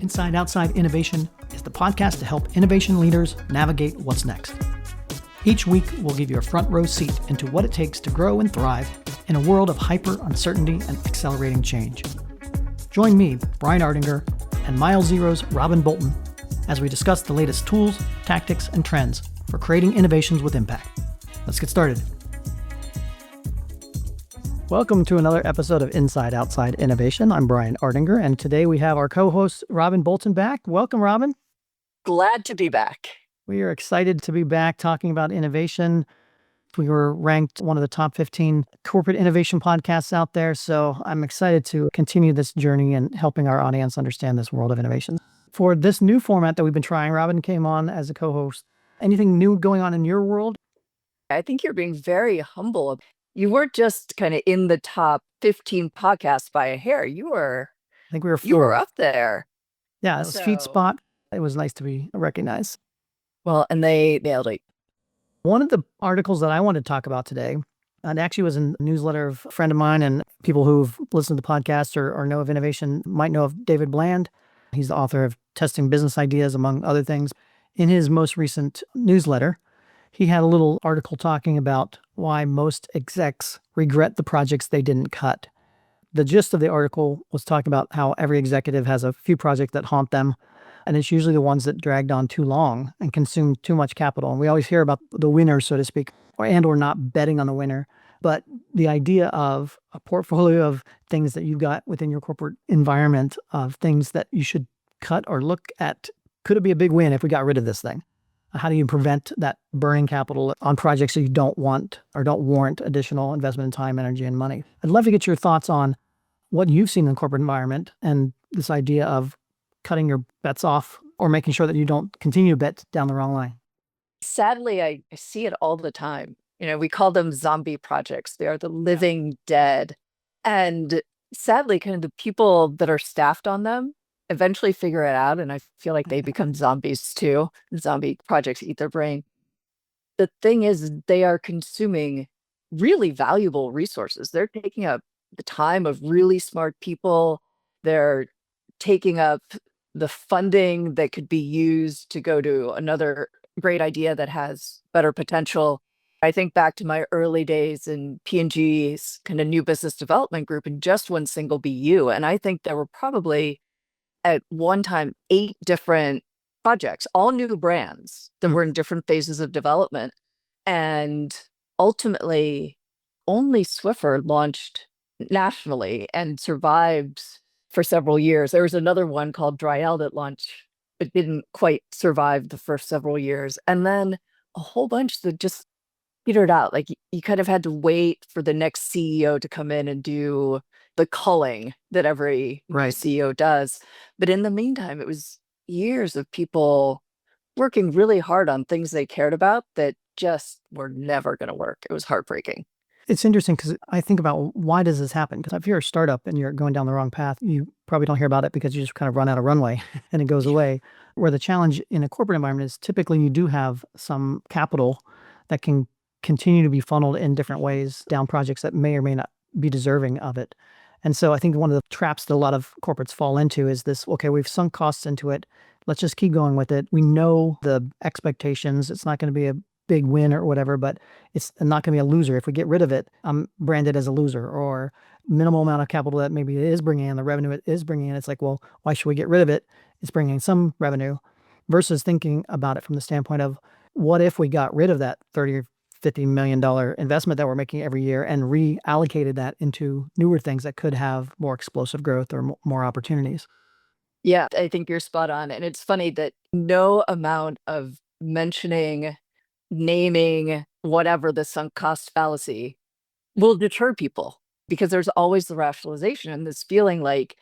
Inside Outside Innovation is the podcast to help innovation leaders navigate what's next. Each week, we'll give you a front row seat into what it takes to grow and thrive in a world of hyper uncertainty and accelerating change. Join me, Brian Ardinger, and Mile Zero's Robyn Bolton as we discuss the latest tools, tactics, and trends for creating innovations with impact. Let's get started. Welcome to another episode of Inside Outside Innovation. I'm Brian Ardinger, and today we have our co-host Robyn Bolton back. Welcome, Robyn. Glad to be back. We are excited to be back talking about innovation. We were ranked one of the top 15 corporate innovation podcasts out there, so I'm excited to continue this journey and helping our audience understand this world of innovation. For this new format that we've been trying, Robyn came on as a co-host. Anything new going on in your world? I think you're being very humble. You weren't just kind of in the top 15 podcasts by a hair. I think we were You were up there. Yeah, it was feet spot. It was nice to be recognized. Well, and they nailed it. One of the articles that I wanted to talk about today, and actually was in a newsletter of a friend of mine, and people who've listened to the podcast or know of innovation might know of David Bland. He's the author of Testing Business Ideas, among other things. In his most recent newsletter, he had a little article talking about why most execs regret the projects they didn't cut. The gist of the article was talking about how every executive has a few projects that haunt them, and it's usually the ones that dragged on too long and consumed too much capital. And we always hear about the winner, so to speak, or not betting on the winner. But the idea of a portfolio of things that you've got within your corporate environment of things that you should cut or look at, could it be a big win if we got rid of this thing? How do you prevent that burning capital on projects that you don't want or don't warrant additional investment in time, energy, and money? I'd love to get your thoughts on what you've seen in the corporate environment and this idea of cutting your bets off or making sure that you don't continue to bet down the wrong line. Sadly, I see it all the time. We call them zombie projects. They are the living dead. And sadly, kind of the people that are staffed on them eventually figure it out, and I feel like they become zombies too. Zombie projects eat their brain. The thing is, they are consuming really valuable resources. They're taking up the time of really smart people. They're taking up the funding that could be used to go to another great idea that has better potential. I think back to my early days in P&G's kind of new business development group in just one single BU, and I think there were probably at one time 8 different projects, all new brands that were in different phases of development. And ultimately, only Swiffer launched nationally and survived for several years. There was another one called Dryell that launched, but didn't quite survive the first several years. And then a whole bunch that just petered out. Like you kind of had to wait for the next CEO to come in and do the culling that every CEO does. But in the meantime, it was years of people working really hard on things they cared about that just were never going to work. It was heartbreaking. It's interesting because I think about why does this happen? Because if you're a startup and you're going down the wrong path, you probably don't hear about it because you just kind of run out of runway and it goes away. Where the challenge in a corporate environment is typically you do have some capital that can continue to be funneled in different ways down projects that may or may not be deserving of it. And so I think one of the traps that a lot of corporates fall into is this, okay, we've sunk costs into it. Let's just keep going with it. We know the expectations. It's not going to be a big win or whatever, but it's not going to be a loser. If we get rid of it, I'm branded as a loser, or minimal amount of capital that maybe it is bringing in, the revenue it is bringing in. It's like, well, why should we get rid of it? It's bringing in some revenue versus thinking about it from the standpoint of what if we got rid of that $30 or $50 million investment that we're making every year and reallocated that into newer things that could have more explosive growth or more opportunities. Yeah, I think you're spot on. And it's funny that no amount of mentioning, naming, whatever the sunk cost fallacy will deter people, because there's always the rationalization and this feeling like,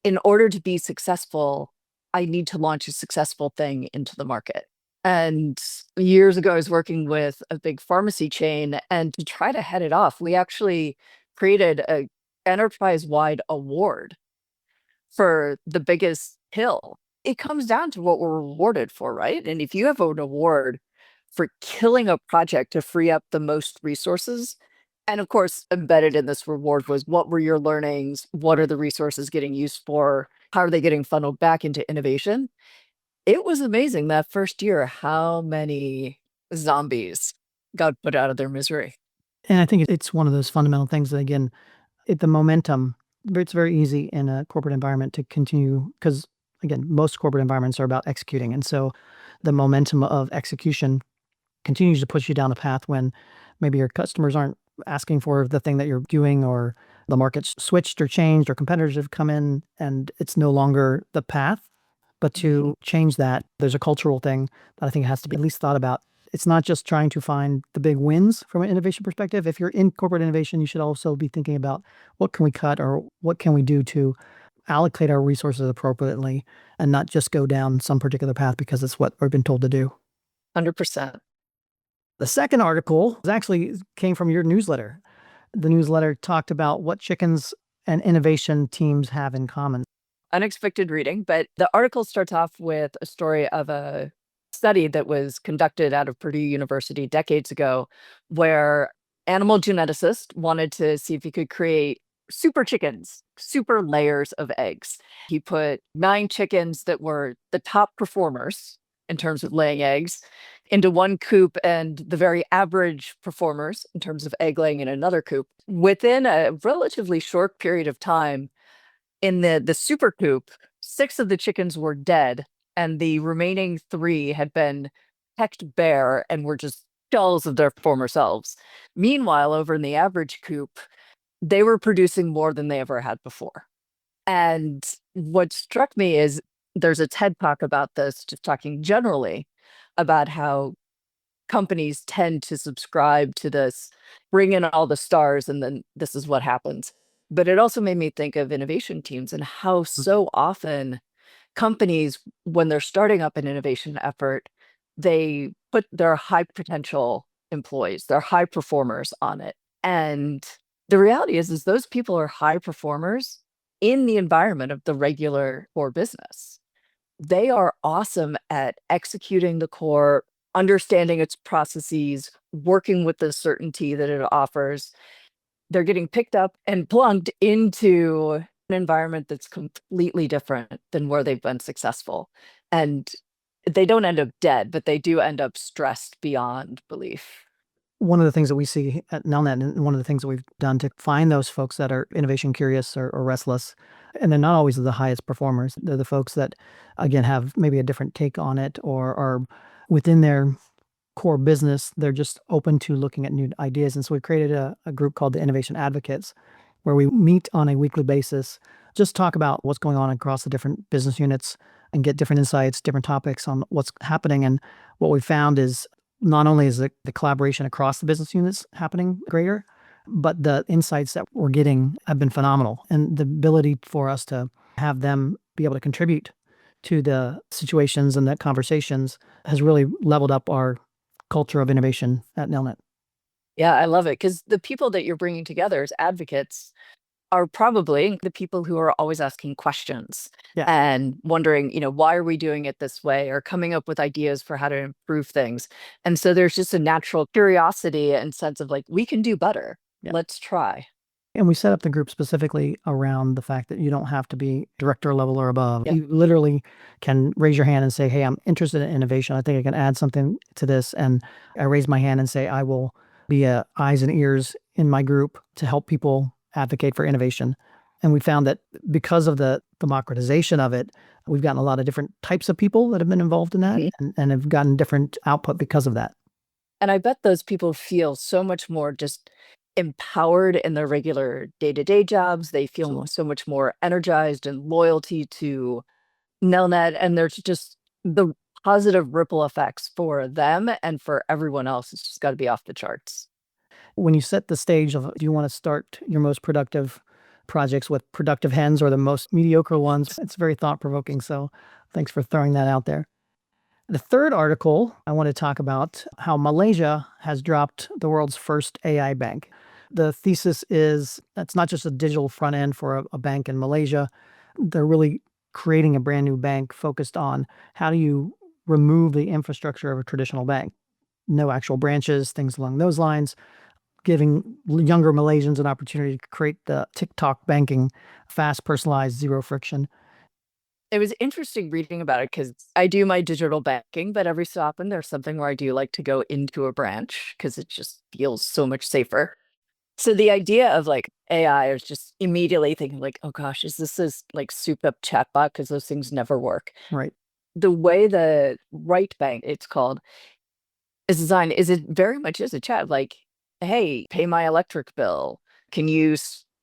in order to be successful, I need to launch a successful thing into the market. And years ago, I was working with a big pharmacy chain, and to try to head it off, we actually created a enterprise-wide award for the biggest pill. It comes down to what we're rewarded for, right? And if you have an award for killing a project to free up the most resources, And of course, embedded in this reward was, what were your learnings? What are the resources getting used for? How are they getting funneled back into innovation? It was amazing that first year how many zombies got put out of their misery. And I think it's one of those fundamental things that, again, the momentum, it's very easy in a corporate environment to continue because, again, most corporate environments are about executing. And so the momentum of execution continues to push you down a path when maybe your customers aren't asking for the thing that you're doing, or the market's switched or changed, or competitors have come in and it's no longer the path. But to change that, there's a cultural thing that I think has to be at least thought about. It's not just trying to find the big wins from an innovation perspective. If you're in corporate innovation, you should also be thinking about what can we cut or what can we do to allocate our resources appropriately and not just go down some particular path because it's what we've been told to do. 100%. The second article actually came from your newsletter. The newsletter talked about what chickens and innovation teams have in common. Unexpected reading, but the article starts off with a story of a study that was conducted out of Purdue University decades ago, where animal geneticists wanted to see if he could create super chickens, super layers of eggs. He put 9 chickens that were the top performers in terms of laying eggs into one coop, and the very average performers in terms of egg laying in another coop. Within a relatively short period of time, in the super coop, 6 of the chickens were dead, and the remaining 3 had been pecked bare and were just shells of their former selves. Meanwhile, over in the average coop, they were producing more than they ever had before. And what struck me is there's a TED Talk about this, just talking generally about how companies tend to subscribe to this, bring in all the stars, and then this is what happens. But it also made me think of innovation teams and how so often companies, when they're starting up an innovation effort, they put their high potential employees, their high performers on it. And the reality is those people are high performers in the environment of the regular core business. They are awesome at executing the core, understanding its processes, working with the certainty that it offers. They're getting picked up and plunked into an environment that's completely different than where they've been successful. And they don't end up dead, but they do end up stressed beyond belief. One of the things that we see at Nelnet, and one of the things that we've done to find those folks that are innovation curious or restless, and they're not always the highest performers. They're the folks that, again, have maybe a different take on it or are within their core business. They're just open to looking at new ideas. And so we created a group called the Innovation Advocates, where we meet on a weekly basis, just talk about what's going on across the different business units and get different insights, different topics on what's happening. And what we found is not only is the collaboration across the business units happening greater, but the insights that we're getting have been phenomenal. And the ability for us to have them be able to contribute to the situations and the conversations has really leveled up our culture of innovation at Nelnet. Yeah, I love it, because the people that you're bringing together as advocates are probably the people who are always asking questions Yeah. and wondering, why are we doing it this way, or coming up with ideas for how to improve things. And so there's just a natural curiosity and sense of like, we can do better. Yeah. Let's try. And we set up the group specifically around the fact that you don't have to be director level or above. Yeah. You literally can raise your hand and say, hey, I'm interested in innovation. I think I can add something to this. And I raise my hand and say, I will be eyes and ears in my group to help people advocate for innovation. And we found that because of the democratization of it, we've gotten a lot of different types of people that have been involved in that and have gotten different output because of that. And I bet those people feel so much more just empowered in their regular day-to-day jobs. They feel Absolutely. so much more energized and loyalty to Nelnet. And there's just the positive ripple effects for them and for everyone else. It's just got to be off the charts. When you set the stage of, do you want to start your most productive projects with productive hens or the most mediocre ones? It's very thought-provoking. So thanks for throwing that out there. The third article, I want to talk about how Malaysia has dropped the world's first AI bank. The thesis is it's not just a digital front end for a bank in Malaysia. They're really creating a brand new bank focused on how do you remove the infrastructure of a traditional bank. No actual branches, things along those lines. giving younger Malaysians an opportunity to create the TikTok banking, fast, personalized, zero friction. It was interesting reading about it because I do my digital banking, but every so often there's something where I do like to go into a branch because it just feels so much safer. So the idea of like AI is just immediately thinking like, oh gosh, is this like souped up chatbot? Because those things never work. Right. The way the right bank, it's called, is designed is it very much is a chat like, hey, pay my electric bill. Can you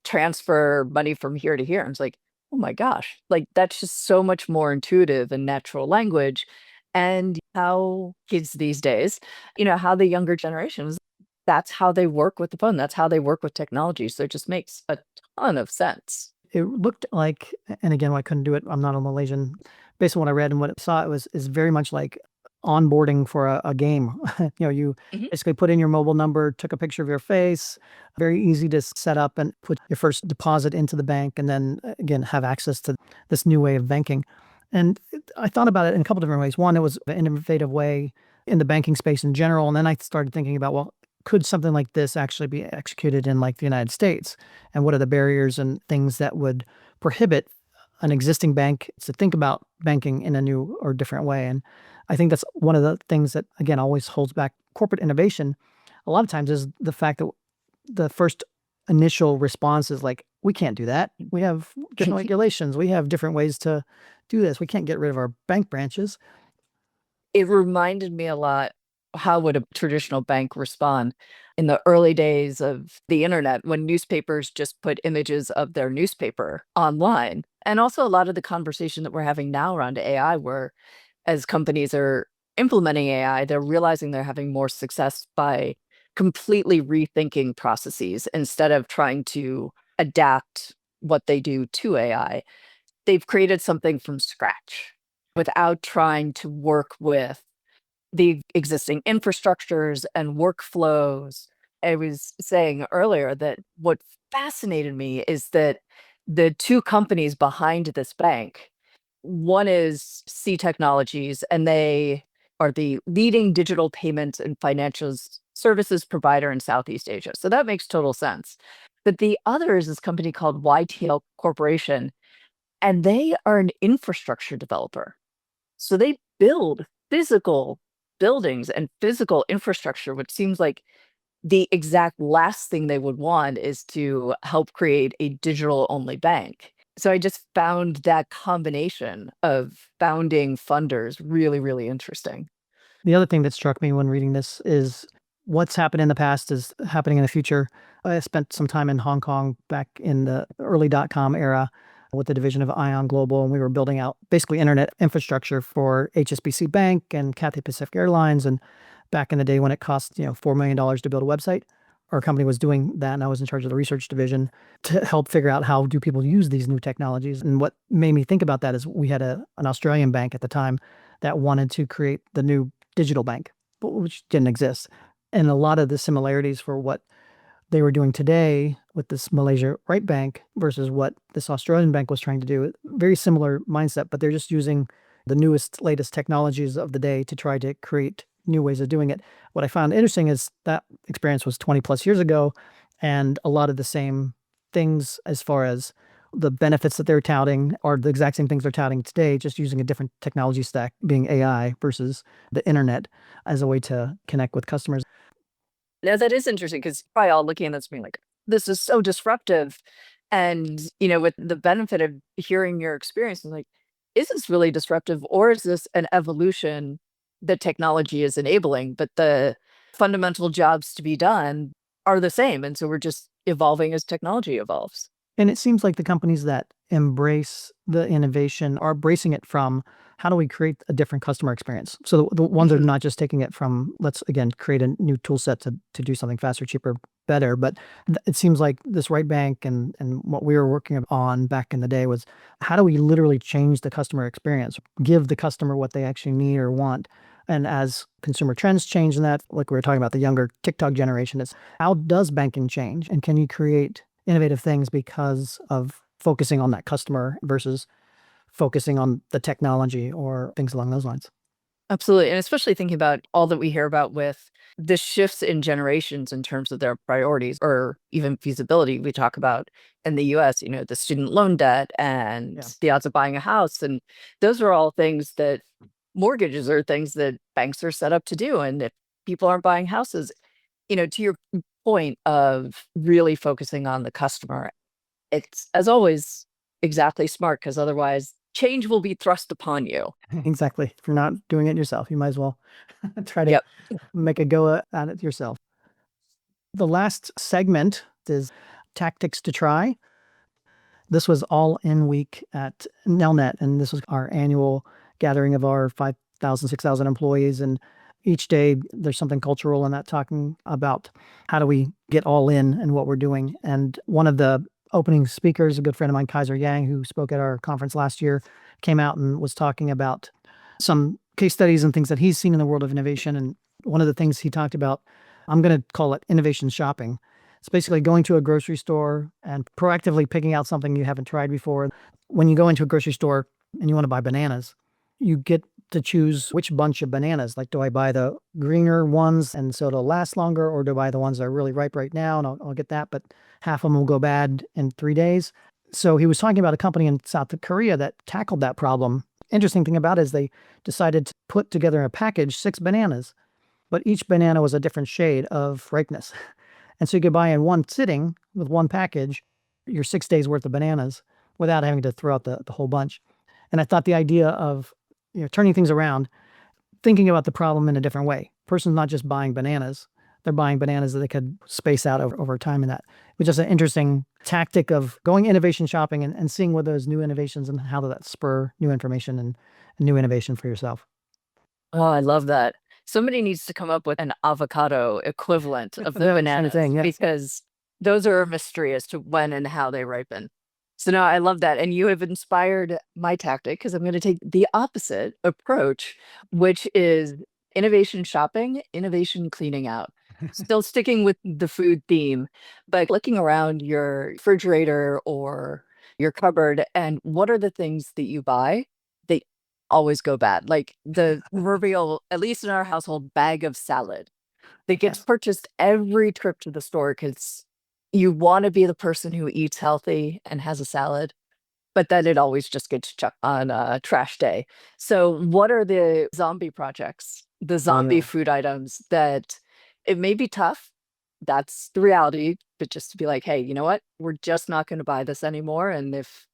transfer money from here to here? And it's like, oh my gosh, like that's just so much more intuitive and natural language. And how kids these days, how the younger generations, that's how they work with the phone. That's how they work with technology. So it just makes a ton of sense. It looked like, and again, I couldn't do it. I'm not a Malaysian. Based on what I read and what I saw, is very much like onboarding for a game. You Mhm. basically put in your mobile number, took a picture of your face, very easy to set up and put your first deposit into the bank, and then again have access to this new way of banking. And I thought about it in a couple different ways. One, it was an innovative way in the banking space in general, and then I started thinking about, well, could something like this actually be executed in like the United States? And what are the barriers and things that would prohibit an existing bank to think about banking in a new or different way? And I think that's one of the things that, again, always holds back corporate innovation. A lot of times is the fact that the first initial response is like, we can't do that. We have different regulations. We have different ways to do this. We can't get rid of our bank branches. It reminded me a lot, how would a traditional bank respond in the early days of the internet when newspapers just put images of their newspaper online. And also a lot of the conversation that we're having now around AI, where as companies are implementing AI, they're realizing they're having more success by completely rethinking processes instead of trying to adapt what they do to AI. They've created something from scratch without trying to work with the existing infrastructures and workflows. I was saying earlier that what fascinated me is that the two companies behind this bank, one is C Technologies, and they are the leading digital payments and financial services provider in Southeast Asia. So that makes total sense. But the other is this company called YTL Corporation, and they are an infrastructure developer. So they build physical buildings and physical infrastructure, which seems like the exact last thing they would want is to help create a digital only bank. So I just found that combination of founding funders really, really interesting. The other thing that struck me when reading this is what's happened in the past is happening in the future. I spent some time in Hong Kong back in the early dot-com era with the division of Ion Global, and we were building out basically internet infrastructure for HSBC Bank and Cathay Pacific Airlines. And back in the day when it cost $4 million to build a website, our company was doing that, and I was in charge of the research division to help figure out how do people use these new technologies. And what made me think about that is we had an Australian bank at the time that wanted to create the new digital bank, which didn't exist. And a lot of the similarities for what they were doing today with this Malaysia Right Bank versus what this Australian bank was trying to do, very similar mindset, but they're just using the newest, latest technologies of the day to try to create new ways of doing it. What I found interesting is that experience was 20 plus years ago, and a lot of the same things as far as the benefits that they're touting are the exact same things they're touting today, just using a different technology stack, being AI versus the internet as a way to connect with customers. Now that is interesting because probably all looking at this being like, this is so disruptive. And, with the benefit of hearing your experience, I'm like, is this really disruptive or is this an evolution that technology is enabling? But the fundamental jobs to be done are the same. And so we're just evolving as technology evolves. And it seems like the companies that embrace the innovation are embracing it from how do we create a different customer experience? So the ones that are Mhm. not just taking it from let's again create a new tool set to do something faster, cheaper, better. But it seems like this right bank and what we were working on back in the day was how do we literally change the customer experience, give the customer what they actually need or want. And as consumer trends change in that, like we were talking about the younger TikTok generation, it's how does banking change? And can you create innovative things because of focusing on that customer versus focusing on the technology or things along those lines? Absolutely. And especially thinking about all that we hear about with the shifts in generations in terms of their priorities or even feasibility. We talk about in the US, the student loan debt and Yeah. the odds of buying a house. And those are all things that mortgages are things that banks are set up to do. And if people aren't buying houses, to your point of really focusing on the customer, it's, as always, exactly smart, because otherwise change will be thrust upon you. Exactly. If you're not doing it yourself, you might as well try to Yep. make a go at it yourself. The last segment is tactics to try. This was all in week at Nelnet, and this was our annual gathering of our 5,000, 6,000 employees. And each day there's something cultural in that, talking about how do we get all in what we're doing. And one of the opening speakers, a good friend of mine, Kaiser Yang, who spoke at our conference last year, came out and was talking about some case studies and things that he's seen in the world of innovation. And one of the things he talked about, I'm going to call it innovation shopping. It's basically going to a grocery store and proactively picking out something you haven't tried before. When you go into a grocery store and you want to buy bananas, you get to choose which bunch of bananas. Like, do I buy the greener ones and so it'll last longer, or do I buy the ones that are really ripe right now and I'll get that, but half of them will go bad in 3 days? So he was talking about a company in South Korea that tackled that problem. Interesting thing about it is they decided to put together in a package 6 bananas, but each banana was a different shade of ripeness. And so you could buy in one sitting with one package your 6 days worth of bananas without having to throw out the whole bunch. And I thought the idea of turning things around, thinking about the problem in a different way. Person's not just buying bananas. They're buying bananas that they could space out over time. And that was just an interesting tactic of going innovation shopping and seeing what those new innovations and how that spur new information and new innovation for yourself. Oh, I love that. Somebody needs to come up with an avocado equivalent of the Kind of bananas, thing, yes. because those are a mystery as to when and how they ripen. So no, I love that. And you have inspired my tactic, because I'm going to take the opposite approach, which is innovation shopping, innovation cleaning out. Still sticking with the food theme, but looking around your refrigerator or your cupboard, and what are the things that you buy that always go bad? Like the proverbial, at least in our household, bag of salad that gets Yes. purchased every trip to the store, because you want to be the person who eats healthy and has a salad, but then it always just gets chucked on a trash day. So what are the zombie projects, the zombie Yeah. food items that it may be tough? That's the reality, but just to be like, hey, you know what? We're just not going to buy this anymore. And if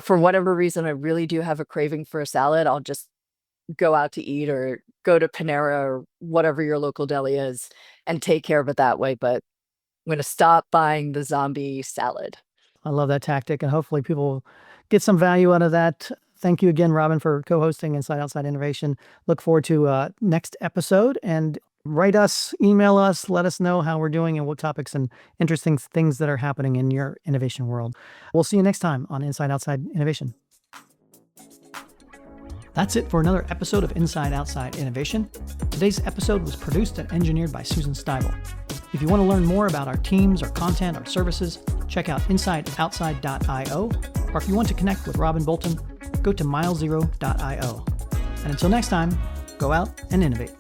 for whatever reason I really do have a craving for a salad, I'll just go out to eat or go to Panera or whatever your local deli is and take care of it that way. But I'm going to stop buying the zombie salad. I love that tactic, and hopefully people get some value out of that. Thank you again, Robyn, for co-hosting Inside Outside Innovation. Look forward to next episode, and write us, email us, let us know how we're doing and what topics and interesting things that are happening in your innovation world. We'll see you next time on Inside Outside Innovation. That's it for another episode of Inside Outside Innovation. Today's episode was produced and engineered by Susan Stiebel. If you want to learn more about our teams, our content, our services, check out insideoutside.io, or if you want to connect with Robyn Bolton, go to milezero.io. And until next time, go out and innovate.